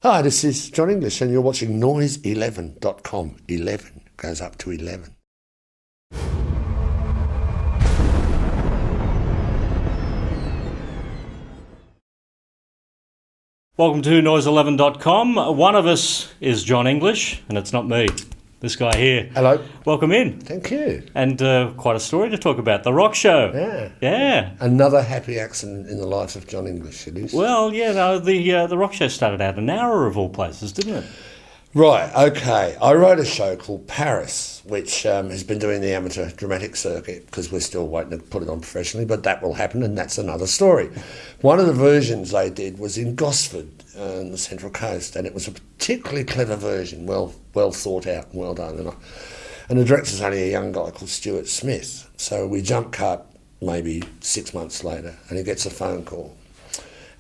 Hi, this is Jon English and you're watching noise11.com. 11 goes up to 11. Welcome to noise11.com. One of us is Jon English, and it's not me. This guy here. Hello. Welcome in. Thank you. And quite a story to talk about. The rock show. Yeah. Yeah. Another happy accident in the life of Jon English, it is. Well, yeah, no, the rock show started out in Nowra of all places, didn't it? Right, okay. I wrote a show called Paris, which has been doing the amateur dramatic circuit because we're still waiting to put it on professionally, but that will happen and that's another story. One of the versions they did was in Gosford on the Central Coast, and it was a particularly clever version, well thought out and well done. And the director's only a young guy called Stuart Smith. So we jump cut maybe 6 months later and he gets a phone call.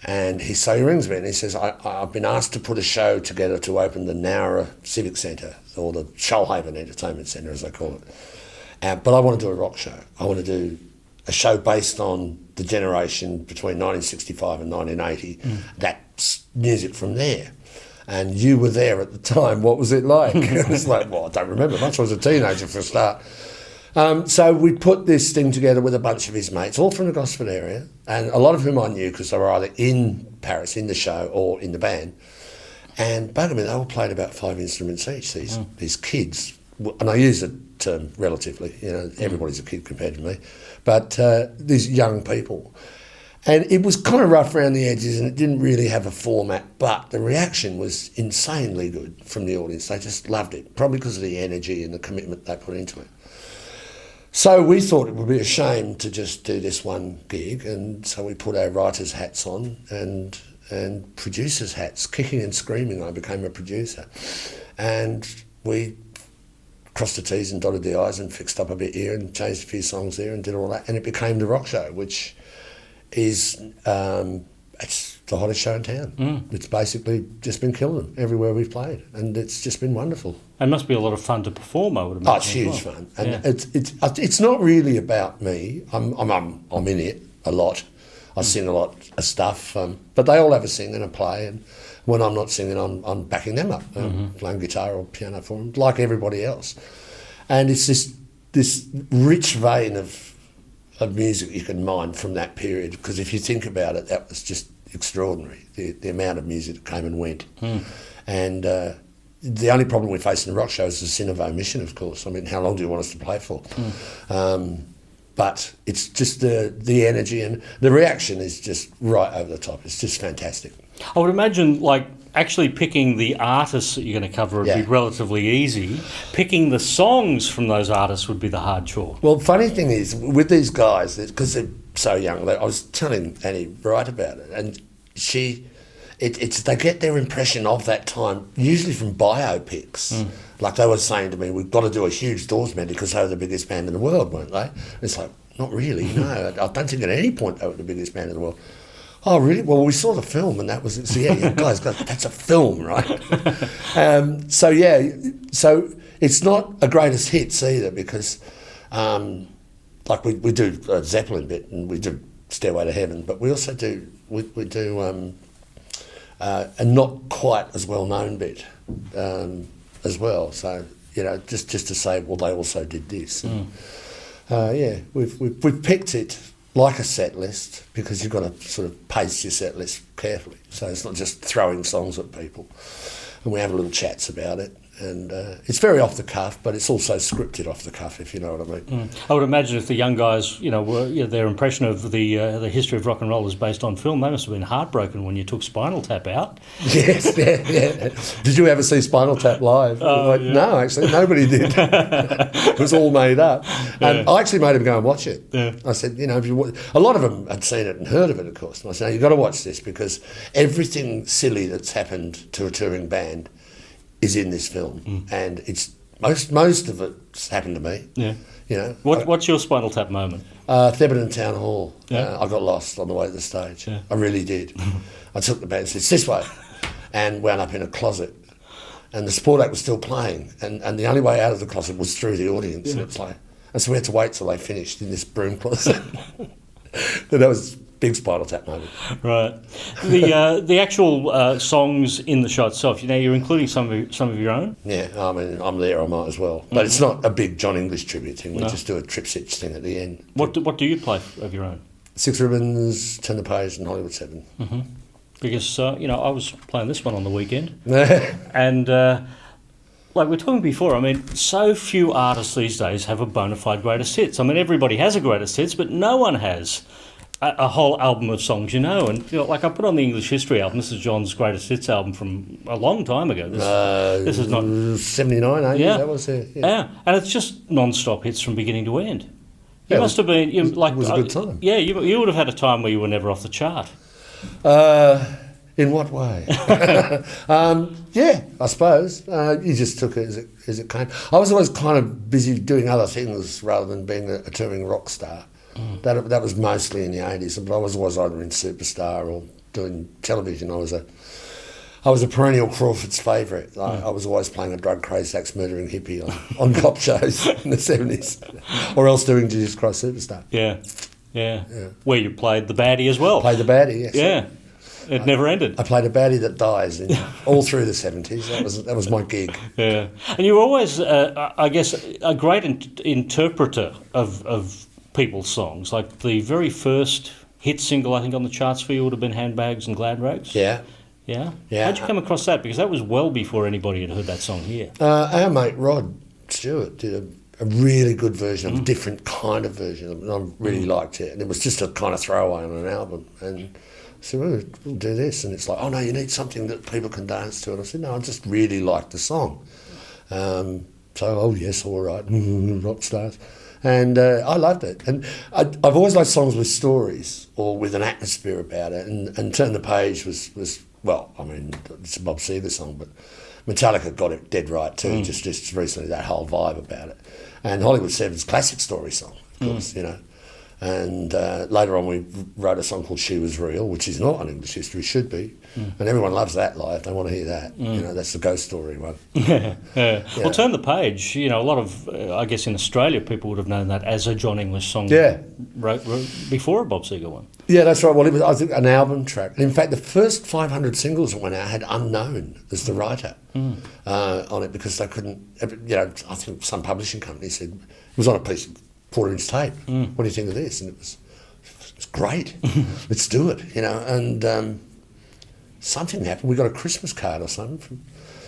And he rings me and he says, I've been asked to put a show together to open the Nowra Civic Centre, or the Shoalhaven Entertainment Centre as they call it. But I want to do a rock show. I want to do a show based on the generation between 1965 and 1980. That's music from there. And you were there at the time. What was it like? It was like, well, I don't remember much. I was a teenager for a start. So we put this thing together with a bunch of his mates, all from the Gosford area, and a lot of whom I knew because they were either in Paris, in the show, or in the band. And bugger me, they all played about 5 instruments each, these kids. And I use the term relatively, everybody's a kid compared to me. But these young people. And it was kind of rough around the edges and it didn't really have a format, but the reaction was insanely good from the audience. They just loved it, probably because of the energy and the commitment they put into it. So we thought it would be a shame to just do this one gig, and so we put our writers' hats on and producers' hats. Kicking and screaming, I became a producer. And we crossed the T's and dotted the I's and fixed up a bit here and changed a few songs there and did all that. And it became the rock show, which is it's the hottest show in town. It's basically just been killing them everywhere we've played, and it's just been wonderful. It must be a lot of fun to perform, I would imagine. Oh, it's huge fun, and it's not really about me. I'm in it a lot. I sing a lot of stuff, but they all have a sing and a play, and when I'm not singing, I'm backing them up, playing guitar or piano for them, like everybody else. And it's this rich vein of music you can mine from that period, because if you think about it, that was just extraordinary, the amount of music that came and went. And the only problem we face in the rock show is the sin of omission, of course. I mean, how long do you want us to play for? But it's just the energy, and the reaction is just right over the top. It's just fantastic. I would imagine, actually picking the artists that you're going to cover would be relatively easy. Picking the songs from those artists would be the hard chore. Well, funny thing is, with these guys, because they're so young, I was telling Annie Wright about it, and they get their impression of that time usually from biopics. Like they were saying to me, we've got to do a huge Doors medley because they were the biggest band in the world, weren't they? And it's like, not really, no. I don't think at any point they were the biggest band in the world. Oh, really? Well, we saw the film and that was it. So, guys, that's a film, right? So it's not a greatest hits either, because we do a Zeppelin bit and we do Stairway to Heaven, but we also do a not quite as well-known bit as well. So, just to say, well, they also did this. And, we've picked it like a set list, because you've got to sort of pace your set list carefully. So it's not just throwing songs at people. And we have a little chats about it. And it's very off the cuff, but it's also scripted off the cuff, if you know what I mean. I would imagine if the young guys, their impression of the history of rock and roll is based on film, they must have been heartbroken when you took Spinal Tap out. Yes, yeah. Did you ever see Spinal Tap live? No, actually, nobody did. It was all made up. And I actually made them go and watch it. Yeah. I said, if you a lot of them had seen it and heard of it, of course. And I said, you've got to watch this, because everything silly that's happened to a touring band is in this film, and it's most of it's happened to me. Yeah, What's your Spinal Tap moment? Theberton Town Hall. Yeah. I got lost on the way to the stage. Yeah. I really did. I took the band and said, "It's this way," and wound up in a closet. And the support act was still playing, and the only way out of the closet was through the audience. And it's like, and so we had to wait till they finished in this broom closet. But that was big Spinal Tap moment. Right. The actual songs in the show itself, you're including some of your own? Yeah, I mean, I'm there, I might as well. But it's not a big Jon English tribute thing. We just do a Tripsitch thing at the end. What do you play of your own? Six Ribbons, Turn the Page and Hollywood Seven. Mm-hmm. Because, I was playing this one on the weekend. And, like we were talking before, I mean, so few artists these days have a bona fide greatest hits. I mean, everybody has a greatest hits, but no one has a whole album of songs, And, like I put on the English History album. This is John's greatest hits album from a long time ago. This is not... 79, 80, that was it. Yeah, and it's just non-stop hits from beginning to end. You must have been... It was a good time. Yeah, you would have had a time where you were never off the chart. In what way? Yeah, I suppose. You just took it as it came. I was always kind of busy doing other things rather than being a touring rock star. That was mostly in the 80s, but I was always either in Superstar or doing television. I was a perennial Crawford's favourite. I was always playing a drug-crazed axe-murdering hippie on cop shows in the 70s, or else doing Jesus Christ Superstar. Yeah. Where you played the baddie as well. Played the baddie, yes. Yeah. It never ended. I played a baddie that dies all through the 70s. That was my gig. Yeah. And you were always, I guess, a great interpreter of people's songs. Like the very first hit single, I think, on the charts for you would have been Handbags and Glad Rags. Yeah. Yeah? How'd you come across that? Because that was well before anybody had heard that song here. Our mate Rod Stewart did a really good version of a different kind of version, and I really liked it. And it was just a kind of throwaway on an album. And I said, well, we'll do this. And it's like, oh, no, you need something that people can dance to. And I said, no, I just really like the song. Yes, all right, rock stars. And I loved it. And I've always liked songs with stories or with an atmosphere about it. And Turn the Page was well, I mean, it's a Bob Seger song, but Metallica got it dead right too, just recently, that whole vibe about it. And Hollywood Seven's classic story song, of course, And later on we wrote a song called She Was Real, which is not on English History, should be. And everyone loves that live, they want to hear that. That's the ghost story one. Yeah. Well, Turn the Page, a lot of, I guess in Australia, people would have known that as a Jon English song wrote before a Bob Seger one. Yeah, that's right. Well, it was, I think, an album track. In fact, the first 500 singles that went out had Unknown as the writer on it, because they couldn't, I think some publishing company said, it was on a piece of 4-inch tape. What do you think of this? And it was great. Let's do it, And something happened. We got a Christmas card or something from,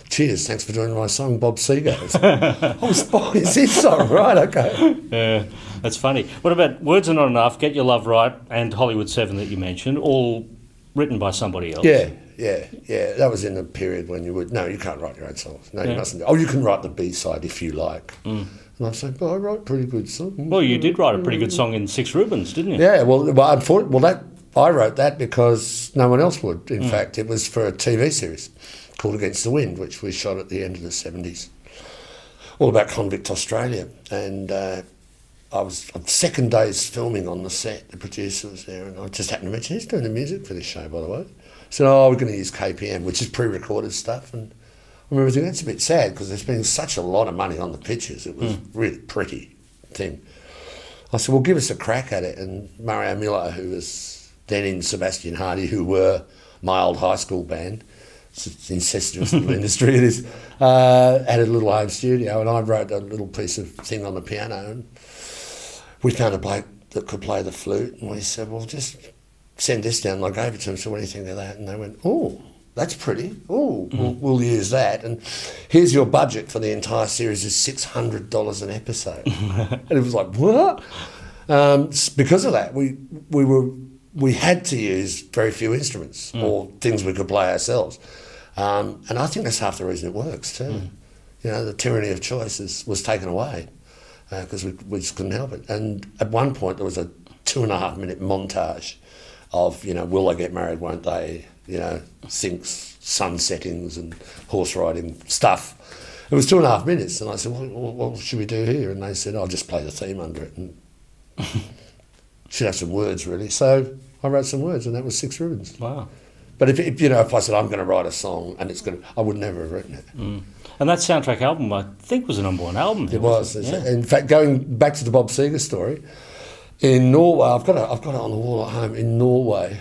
cheers, thanks for doing my song, Bob Seger. It's his song, right? Okay. Yeah, that's funny. What about Words Are Not Enough, Get Your Love Right, and Hollywood Seven that you mentioned, all written by somebody else? Yeah. That was in a period when you can't write your own songs. No, you mustn't. Oh, you can write the B-side if you like. And I was saying, I write pretty good songs. Well, you did write a pretty good song in Six Ribbons, didn't you? Yeah, I wrote that because no one else would. In fact, it was for a TV series called Against the Wind, which we shot at the end of the 70s, all about convict Australia. And I was on second day's filming on the set. The producer was there, and I just happened to mention, he's doing the music for this show, by the way. I said, we're going to use KPM, which is pre-recorded stuff. And I remember thinking, that's a bit sad, because there's been such a lot of money on the pictures. It was really pretty thing. I said, well, give us a crack at it. And Mario Miller, who was then in Sebastian Hardy, who were my old high school band, it's incestuous little industry it is, had a little home studio, and I wrote a little piece of thing on the piano, and we found a bloke that could play the flute, and we said, well, just send this down. And I gave it to them, so what do you think of that? And they went, oh, that's pretty. Oh, we'll use that. And here's your budget for the entire series is $600 an episode. And it was like, what? Because of that, we had to use very few instruments or things we could play ourselves. And I think that's half the reason it works too. The tyranny of choice was taken away because we just couldn't help it. And at one point there was a 2.5-minute montage of, will they get married, won't they, sinks, sun settings and horse riding stuff. It was 2.5 minutes, and I said, well, what should we do here? And they said, I'll just play the theme under it. And should have some words, really. So I wrote some words, and that was Six Ribbons. Wow. But if I said I'm going to write a song and I would never have written it. And that soundtrack album, I think, was a #1 album. It was. Yeah. In fact, going back to the Bob Seger story, In Norway, I've got it on the wall at home. In Norway,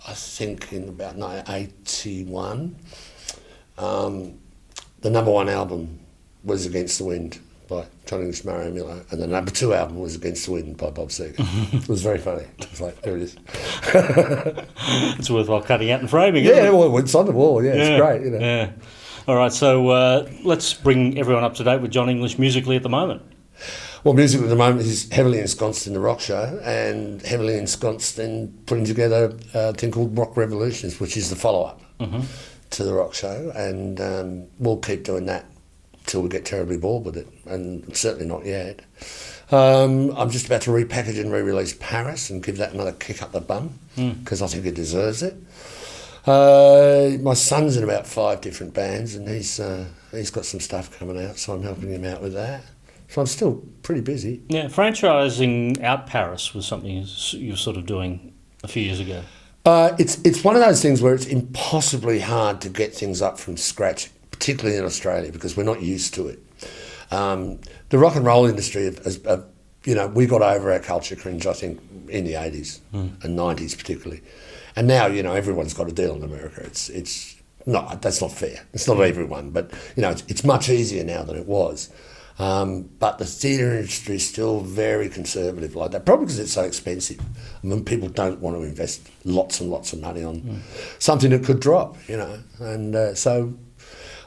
I think in about 1981, the number one album was Against the Wind by Jon English, Mario Miller, and the number two album was Against the Wind by Bob Seger. It was very funny. It was like, there it is. It's worthwhile cutting out and framing. Yeah, well, it's on the wall. Yeah, it's great. You know. Yeah. All right, so let's bring everyone up to date with Jon English musically at the moment. Well, music at the moment is heavily ensconced in the rock show and heavily ensconced in putting together a thing called Rock Revolutions, which is the follow-up to the rock show, and we'll keep doing that till we get terribly bored with it, and certainly not yet. I'm just about to repackage and re-release Paris and give that another kick up the bum, because I think it deserves it. My son's in about 5 different bands, and he's got some stuff coming out, so I'm helping him out with that. So I'm still pretty busy. Yeah, franchising out Paris was something you were sort of doing a few years ago. It's one of those things where it's impossibly hard to get things up from scratch, particularly in Australia, because we're not used to it. The rock and roll industry, we got over our culture cringe, I think, in the 80s and 90s particularly. And now, everyone's got a deal in America. It's not, that's not fair. It's not everyone, but, it's much easier now than it was. But the theatre industry is still very conservative like that, probably because it's so expensive. I mean, people don't want to invest lots and lots of money on something that could drop, And so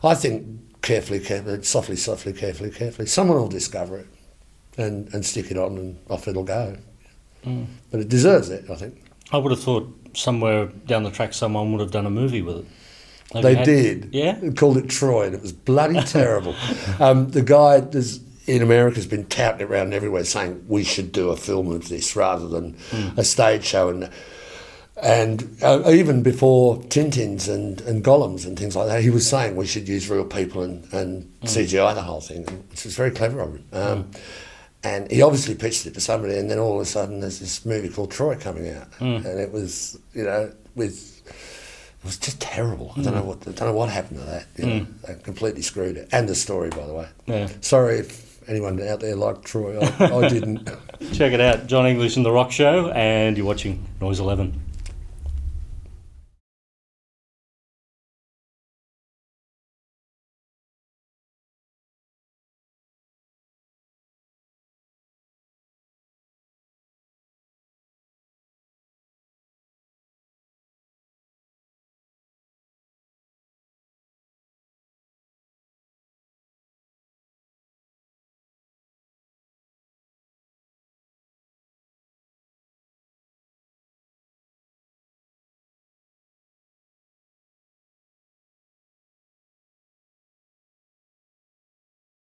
I think carefully, softly, carefully, someone will discover it and stick it on and off it'll go. But it deserves it, I think. I would have thought somewhere down the track someone would have done a movie with it. They did. Yeah? They called it Troy, and it was bloody terrible. The guy in America has been touting it around everywhere saying we should do a film of this rather than a stage show. And even before Tintins and Golems and things like that, he was saying we should use real people and CGI the whole thing, which was very clever of him. And he obviously pitched it to somebody, and then all of a sudden there's this movie called Troy coming out. And it was, it was just terrible. I don't know what happened to that. They completely screwed it. And the story, by the way. Yeah. Sorry if anyone out there liked Troy. I didn't. Check it out. Jon English and the Rock Show, and you're watching Noise 11.